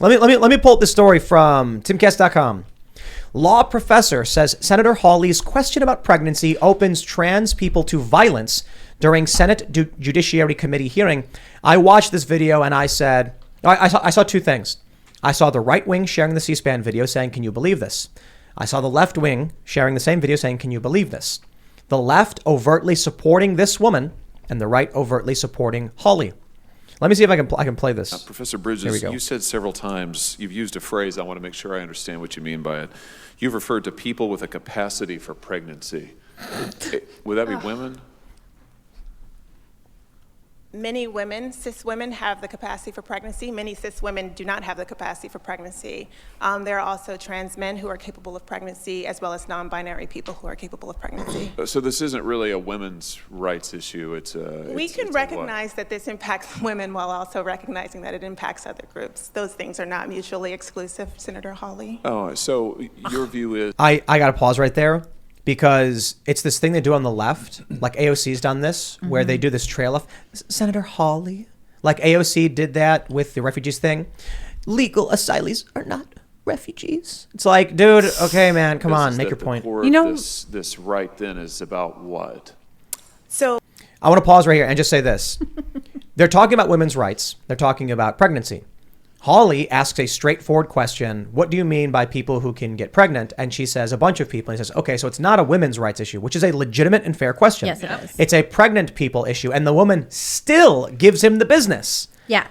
Let me pull up this story from Timcast.com. Law professor says Senator Hawley's question about pregnancy opens trans people to violence during Senate Judiciary Committee hearing. I watched this video and I said, I saw two things. I saw the right wing sharing the C-SPAN video saying, can you believe this? I saw the left wing sharing the same video saying, can you believe this? The left overtly supporting this woman and the right overtly supporting Hawley. Let me see if I can play this. Professor Bridges, you said several times, you've used a phrase, I want to make sure I understand what you mean by it. You've referred to people with a capacity for pregnancy. Would that be women? Many women, cis women, have the capacity for pregnancy. Many cis women do not have the capacity for pregnancy. There are also trans men who are capable of pregnancy, as well as non-binary people who are capable of pregnancy. So this isn't really a women's rights issue. We can recognize that this impacts women while also recognizing that it impacts other groups. Those things are not mutually exclusive, Senator Hawley. Oh, so your view is... I got to pause right there. Because it's this thing they do on the left, like AOC's done this, where they do this trail of Senator Hawley. Like AOC did that with the refugees thing. Legal asylees are not refugees. It's like, dude, okay, man, come on, make your point. You know, this right then is about what? So I want to pause right here and just say this. They're talking about women's rights. They're talking about pregnancy. Hawley asks a straightforward question. What do you mean by people who can get pregnant? And she says a bunch of people. And he says, okay, so it's not a women's rights issue, which is a legitimate and fair question. Yes, it is. It's a pregnant people issue. And the woman still gives him the business. Yeah.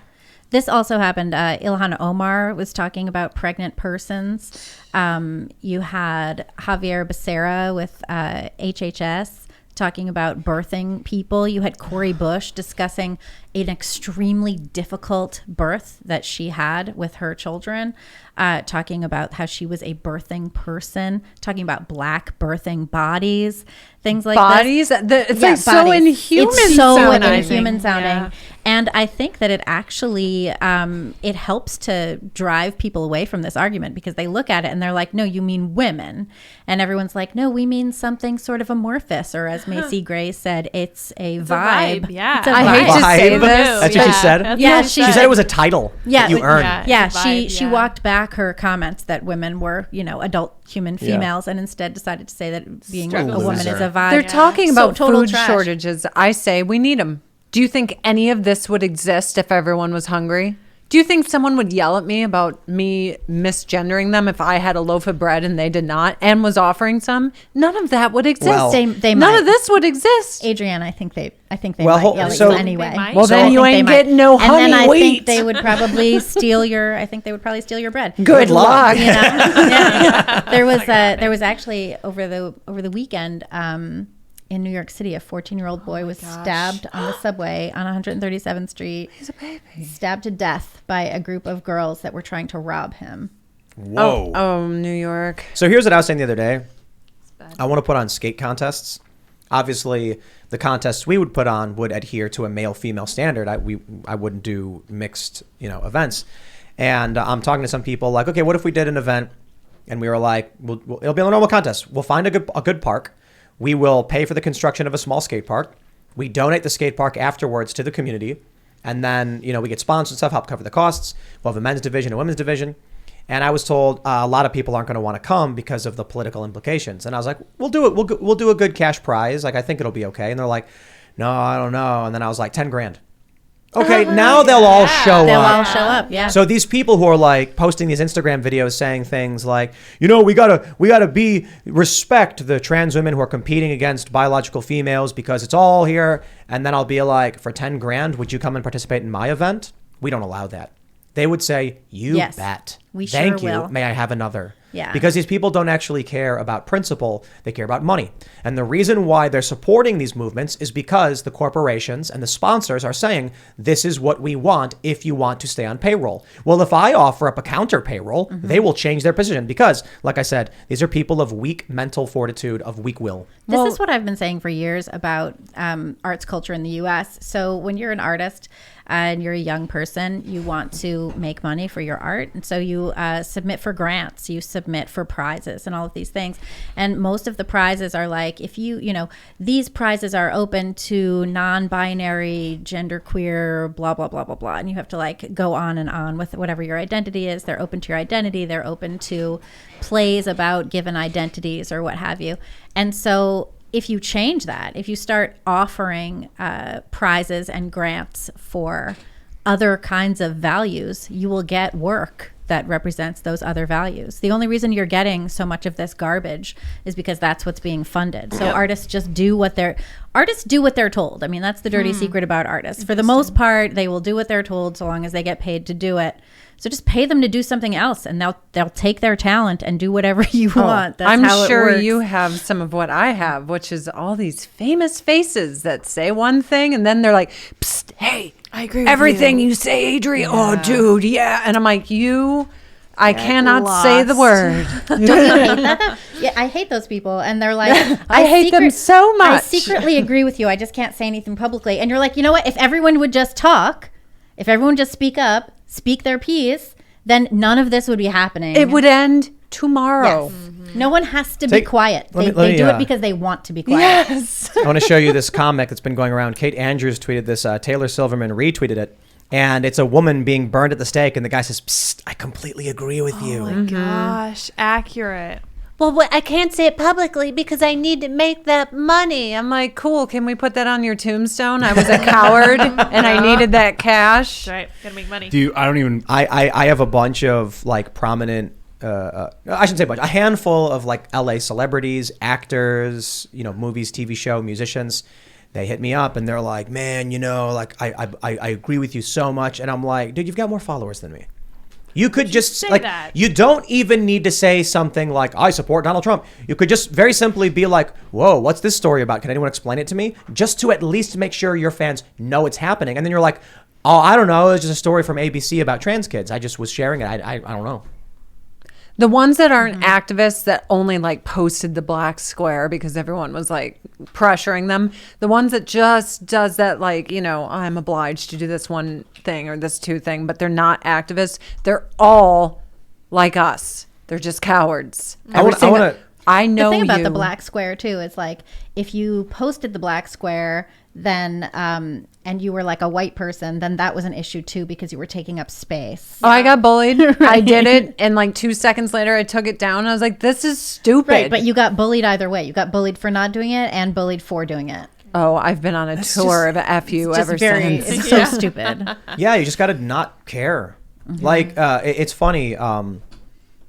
This also happened. Ilhan Omar was talking about pregnant persons. You had Javier Becerra with HHS talking about birthing people. You had Cori Bush discussing an extremely difficult birth that she had with her children, talking about how she was a birthing person, talking about black birthing bodies, things like bodies. It's like so inhuman. It's so inhuman sounding. Yeah. And I think that it actually, it helps to drive people away from this argument because they look at it and they're like, no, you mean women. And everyone's like, no, we mean something sort of amorphous. Or as Macy Gray said, it's a vibe. Yeah. It's a vibe. I hate to say this. That's what she said? Yeah, she said it was a title that you earned. Yeah, she walked back her comments that women were, adult human females and instead decided to say that being a woman is a vibe. They're talking about food trash. shortages. I say we need them. Do you think any of this would exist if everyone was hungry? Do you think someone would yell at me about me misgendering them if I had a loaf of bread and they did not and was offering some? None of that would exist. Well, they none of this would exist. Adrianne, I think they might yell at you anyway. Well, then you ain't getting no honey wheat. And then I wheat. think they would probably steal your bread. Good luck. Yeah. There was actually over the weekend in New York City, a 14-year-old boy was stabbed on the subway on 137th Street. He's a baby. Stabbed to death by a group of girls that were trying to rob him. Whoa. Oh, New York. So here's what I was saying the other day. I want to put on skate contests. Obviously, the contests we would put on would adhere to a male-female standard. I wouldn't do mixed, events. And I'm talking to some people like, okay, what if we did an event and we were like, it'll be a normal contest. We'll find a good park. We will pay for the construction of a small skate park. We donate the skate park afterwards to the community. And then, we get sponsors and stuff, help cover the costs. We'll have a men's division, a women's division. And I was told a lot of people aren't going to want to come because of the political implications. And I was like, we'll do it. We'll do a good cash prize. Like, I think it'll be okay. And they're like, no, I don't know. And then I was like, 10 grand. Okay, now they'll all show up. They'll all show up, yeah. So these people who are like posting these Instagram videos saying things like, we gotta respect the trans women who are competing against biological females because it's all here. And then I'll be like, for 10 grand, would you come and participate in my event? We don't allow that. They would say, you bet. Thank you. Will. May I have another? Yeah. Because these people don't actually care about principle. They care about money. And the reason why they're supporting these movements is because the corporations and the sponsors are saying, this is what we want if you want to stay on payroll. Well, if I offer up a counter payroll, they will change their position because, like I said, these are people of weak mental fortitude, of weak will. This is what I've been saying for years about arts culture in the U.S. So when you're an artist, and you're a young person, you want to make money for your art, and so you submit for grants, you submit for prizes and all of these things. And most of the prizes are like, if these prizes are open to non-binary, genderqueer, blah, blah, blah, blah, blah. And you have to like go on and on with whatever your identity is. They're open to your identity. They're open to plays about given identities or what have you. And so if you change that, if you start offering prizes and grants for other kinds of values, you will get work that represents those other values. The only reason you're getting so much of this garbage is because that's what's being funded. So artists just do what they're told. I mean, that's the dirty secret about artists. For the most part, they will do what they're told so long as they get paid to do it. So just pay them to do something else, and they'll take their talent and do whatever you want. That's how I'm sure it works. you have some of what I have, which is all these famous faces that say one thing, and then they're like, "Psst, hey, I agree with everything you. you say, Adrianne. Oh, dude, yeah." And I'm like, I cannot say the word. Don't you hate that? Yeah, I hate those people, and they're like, I hate them so much. I secretly agree with you. I just can't say anything publicly. And you're like, you know what? If everyone would just talk, if everyone just speak up, speak their piece, then none of this would be happening. It would end tomorrow. Yes. No one has to be quiet. They do it because they want to be quiet. Yes. I want to show you this comic that's been going around. Kate Andrews tweeted this. Taylor Silverman retweeted it. And it's a woman being burned at the stake. And the guy says, "Psst, I completely agree with you." Oh my gosh, accurate. Well, I can't say it publicly because I need to make that money. I'm like, cool. Can we put that on your tombstone? I was a coward and I needed that cash. That's right. Gotta make money. I have a bunch of like prominent, I shouldn't say a bunch, a handful of like LA celebrities, actors, movies, TV show, musicians. They hit me up and they're like, "Man, like I agree with you so much." And I'm like, "Dude, you've got more followers than me. You could just say like that. You don't even need to say something like, 'I support Donald Trump.' You could just very simply be like, 'Whoa, what's this story about? Can anyone explain it to me?' Just to at least make sure your fans know it's happening." And then you're like, "Oh, I don't know. It's just a story from ABC about trans kids. I just was sharing it. I don't know." The ones that aren't activists that only like posted the black square because everyone was like pressuring them. The ones that just does that like, I'm obliged to do this one thing or this two thing, but they're not activists. They're all like us. They're just cowards. I know the thing about you. the black square too is like, if you posted the black square, then and you were like a white person, then that was an issue too because you were taking up space. Oh, I got bullied. I did it, and like 2 seconds later, I took it down. I was like, "This is stupid." Right, but you got bullied either way. You got bullied for not doing it and bullied for doing it. Oh, I've been on a tour of FU ever since. It's so stupid. Yeah, you just got to not care. Like, it's funny.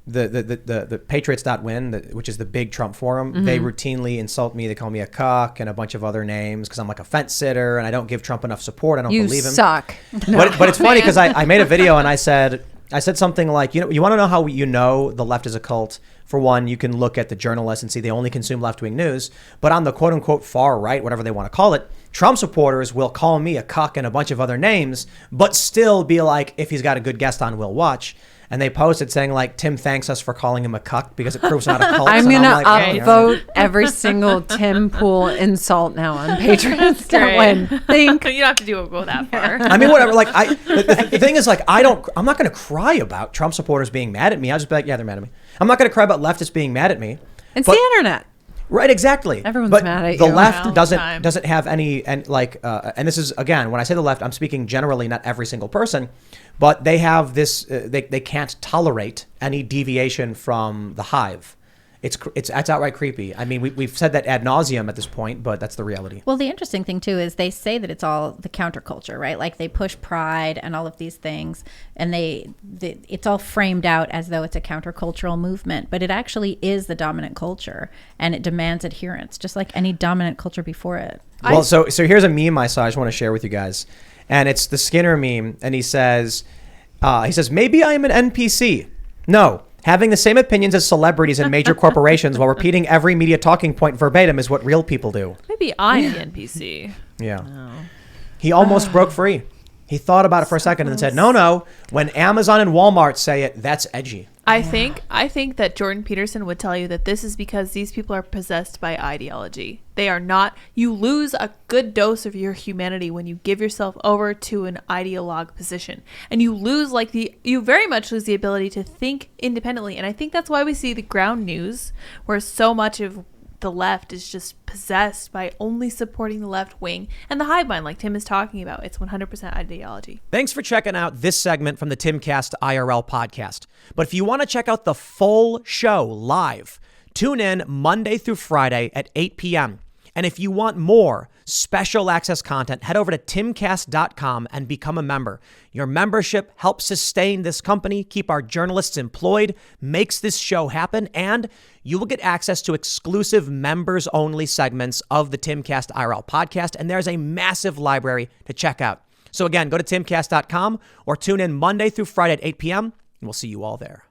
The Patriots.win, which is the big Trump forum, they routinely insult me. They call me a cuck and a bunch of other names because I'm like a fence sitter and I don't give Trump enough support. I don't believe him. You suck. But it's funny because I made a video and I said something like, you want to know how the left is a cult? For one, you can look at the journalists and see they only consume left-wing news. But on the quote-unquote far right, whatever they want to call it, Trump supporters will call me a cuck and a bunch of other names, but still be like, if he's got a good guest on, we'll watch. And they posted saying like, "Tim thanks us for calling him a cuck because it proves not a cult." I'm going to like, upvote every single Tim Pool insult now on Patriots. Great. You don't have to go that far. I mean, whatever. Like, the thing is, like, I'm not going to cry about Trump supporters being mad at me. I'll just be like, yeah, they're mad at me. I'm not going to cry about leftists being mad at me. It's the internet. Right, exactly. Everyone's but mad at the you. left All the doesn't time. have any, and like, and this is again, when I say the left, I'm speaking generally, not every single person, but they have this. They can't tolerate any deviation from the hive. It's outright creepy. I mean, we've said that ad nauseum at this point, but that's the reality. Well, the interesting thing too is they say that it's all the counterculture, right? Like they push pride and all of these things, and it's all framed out as though it's a countercultural movement, but it actually is the dominant culture, and it demands adherence, just like any dominant culture before it. Well, so here's a meme I saw. I just want to share with you guys, and it's the Skinner meme, and he says, "Maybe I am an NPC. No." Having the same opinions as celebrities and major corporations while repeating every media talking point verbatim is what real people do. Maybe I'm the NPC. Yeah. He almost broke free. He thought about it for a second and said, no. When Amazon and Walmart say it, that's edgy. I think that Jordan Peterson would tell you that this is because these people are possessed by ideology. They are not. You lose a good dose of your humanity when you give yourself over to an ideologue position, and you lose you very much lose the ability to think independently. And I think that's why we see the ground news, where so much of the left is just possessed by only supporting the left wing and the hive mind, like Tim is talking about. It's 100% ideology. Thanks for checking out this segment from the Timcast IRL podcast. But if you want to check out the full show live, tune in Monday through Friday at 8 p.m. And if you want more special access content, head over to timcast.com and become a member. Your membership helps sustain this company, keep our journalists employed, makes this show happen, and you will get access to exclusive members-only segments of the Timcast IRL podcast, and there's a massive library to check out. So again, go to timcast.com or tune in Monday through Friday at 8 p.m., and we'll see you all there.